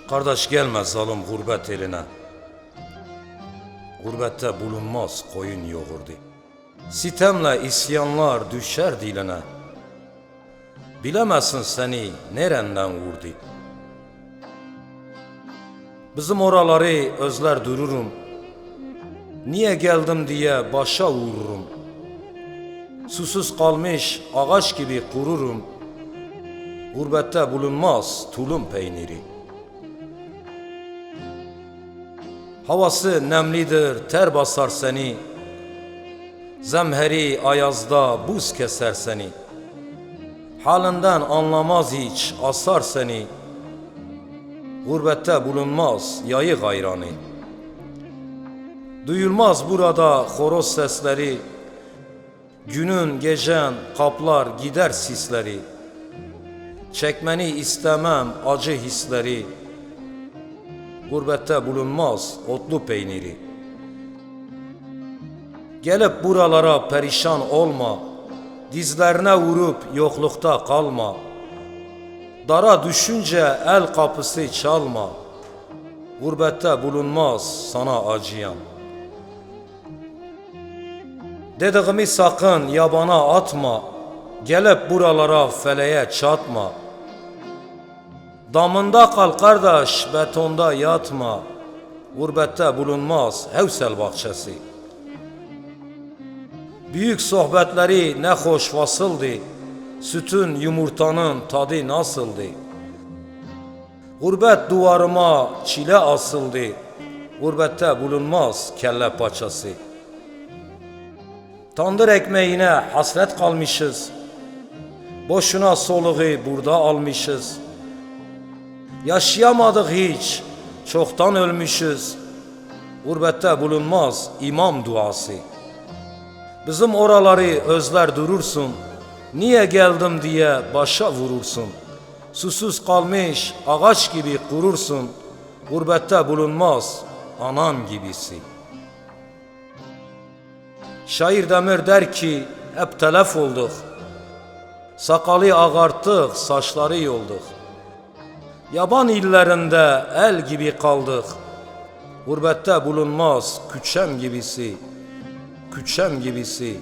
Kardeş gelmez zalim gurbet eline. Gurbette bulunmaz koyun yoğurdu. Sitemle isyanlar düşer diline. Bilemezsin seni nerenden vurdu. Bizim oraları özler dururum. Niye geldim diye başa vururum. Susuz kalmış ağaç gibi kururum. Gurbette bulunmaz tulum peyniri. Havası nemlidir, ter basar seni. Zemheri ayazda buz keser seni. Halinden anlamaz hiç, asar seni. Gurbette bulunmaz yayı gayranı. Duyulmaz burada horoz sesleri. Günün gecen kaplar gider sisleri. Çekmeni istemem acı hisleri. Gurbette bulunmaz otlu peyniri. Gelip buralara perişan olma. Dizlerine vurup yoklukta kalma. Dara düşünce el kapısı çalma. Gurbette bulunmaz sana acıyan. Dediğimi sakın yabana atma. Gelip buralara feleğe çatma. Damında kal kardeş, betonda yatma. Gurbette bulunmaz hevsel bahçesi. Büyük sohbetleri ne hoş fasıldı. Sütün yumurtanın tadı nasıldı? Gurbet duvarıma çile asıldı. Gurbette bulunmaz kelle paçası. Tandır ekmeğine hasret kalmışız. Boşuna soluğu burada almışız. Yaşayamadık hiç, çoktan ölmüşüz. Gurbette bulunmaz imam duası. Bizim oraları özler durursun. Niye geldim diye başa vurursun. Susuz kalmış ağaç gibi kurursun. Gurbette bulunmaz anan gibisi. Şair Demir der ki hep telef olduk. Sakalı ağarttık, saçları yolduk. Yaban illerinde el gibi kaldık. Gurbette bulunmaz küçem gibisi. Küçem gibisi.